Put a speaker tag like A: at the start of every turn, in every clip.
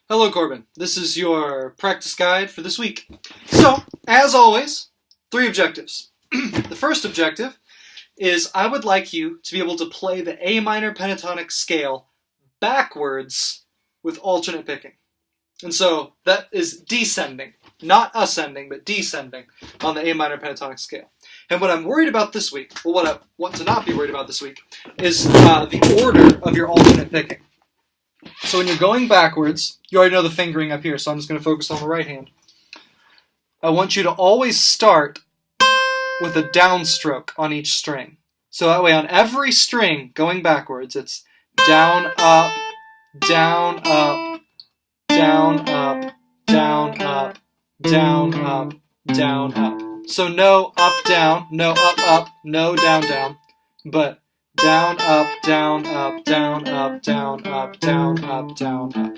A: Hello, Corbin. This is your practice guide for this week. So, as always, 3 objectives. The first objective is I would like you to be able to play the A minor pentatonic scale backwards with alternate picking. And so that is descending, not ascending, but descending on the A minor pentatonic scale. And what I'm worried about this week, well, what I want to not be worried about this week, is the order of your alternate picking. So when you're going backwards, you already know the fingering up here, so I'm just going to focus on the right hand. I want you to always start with a downstroke on each string. So that way on every string going backwards, it's down, up, down, up, down, up, down, up, down, up, down, up. So no up, down, no up, up, no down, down, but down, up, down, up, down, up, down, up, down, up, down, up.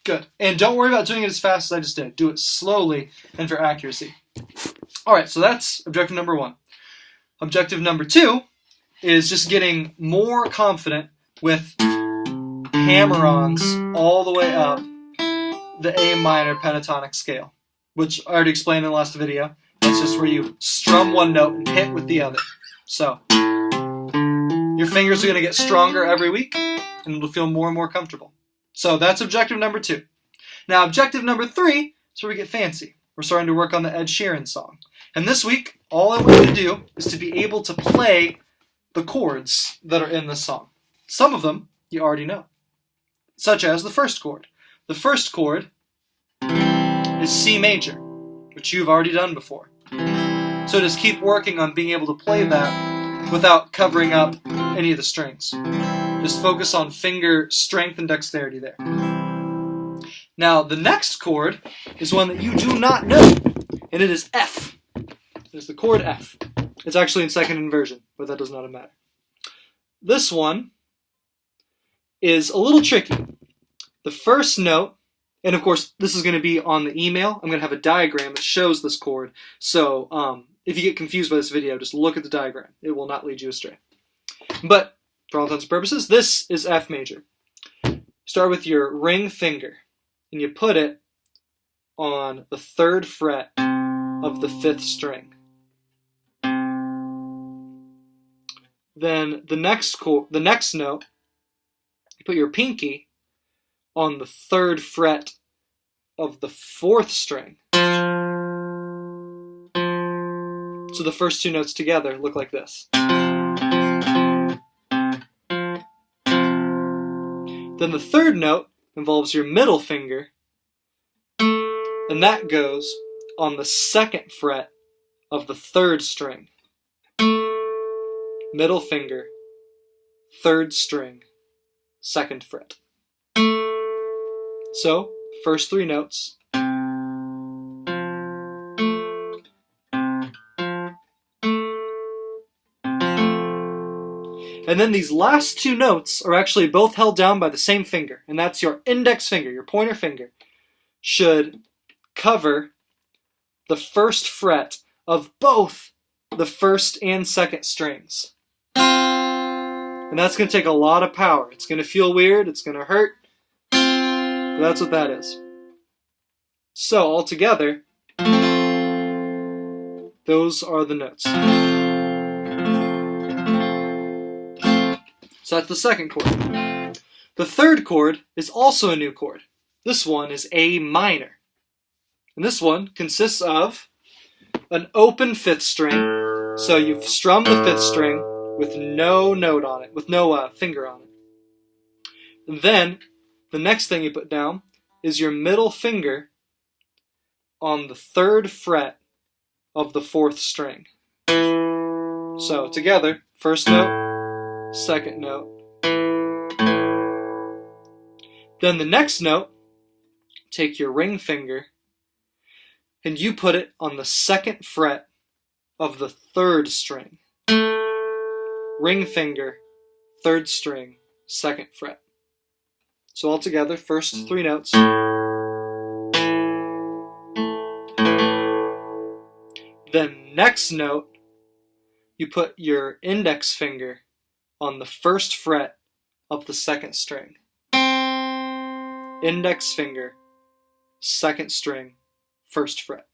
A: Good. And don't worry about doing it as fast as I just did. Do it slowly and for accuracy. Alright, so that's objective number 1. Objective number 2 is just getting more confident with hammer-ons all the way up the A minor pentatonic scale, which I already explained in the last video. That's just where you strum one note and hit with the other. So your fingers are going to get stronger every week, and it'll feel more and more comfortable. So that's objective number 2. Now, objective number 3 is where we get fancy. We're starting to work on the Ed Sheeran song. And this week, all I want you to do is to be able to play the chords that are in this song. Some of them you already know, such as the first chord. The first chord is C major, which you've already done before. So just keep working on being able to play that without covering up any of the strings. Just focus on finger strength and dexterity there. Now, the next chord is one that you do not know, and it is F. It's the chord F. It's actually in second inversion, but that does not matter. This one is a little tricky. The first note, and of course, this is going to be on the email. I'm going to have a diagram that shows this chord. So if you get confused by this video, just look at the diagram. It will not lead you astray. But for all intents and purposes, this is F major. Start with your ring finger, and you put it on the 3rd fret of the 5th string. Then the next note, you put your pinky on the 3rd fret of the 4th string. So the first 2 notes together look like this. Then the 3rd note involves your middle finger, and that goes on the 2nd fret of the 3rd string. Middle finger, 3rd string, 2nd fret. So, first 3 notes. And then these last 2 notes are actually both held down by the same finger, and that's your index finger, your pointer finger, should cover the 1st fret of both the 1st and 2nd strings. And that's going to take a lot of power. It's going to feel weird, it's going to hurt, but that's what that is. So, altogether, those are the notes. So that's the second chord. The third chord is also a new chord. This one is A minor. And this one consists of an open 5th string. So you've strummed the 5th string with no note on it, with no finger on it. And then the next thing you put down is your middle finger on the 3rd fret of the 4th string. So together, first note, 2nd note. Then the next note, take your ring finger and you put it on the 2nd fret of the 3rd string. Ring finger, 3rd string, 2nd fret. So all together, first 3 notes. Then next note, you put your index finger on the 1st fret of the 2nd string. index finger, 2nd string, 1st fret.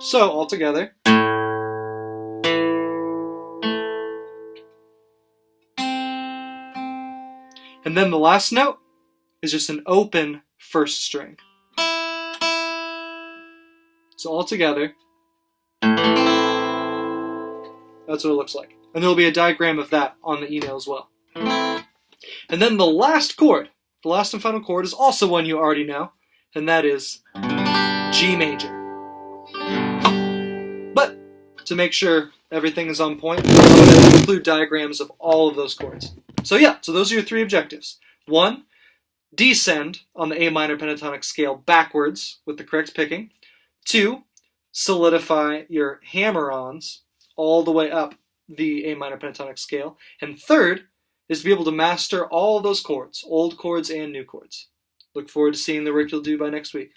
A: So, all together. And then the last note is just an open 1st string. So all together, that's what it looks like. And there'll be a diagram of that on the email as well. And then the last chord, the last and final chord, is also one you already know, and that is G major. But to make sure everything is on point, I'm going to include diagrams of all of those chords. So yeah, so those are your 3 objectives. 1, descend on the A minor pentatonic scale backwards with the correct picking. 2, solidify your hammer-ons all the way up the A minor pentatonic scale. And 3rd is to be able to master all those chords, old chords and new chords. Look forward to seeing the work you'll do by next week.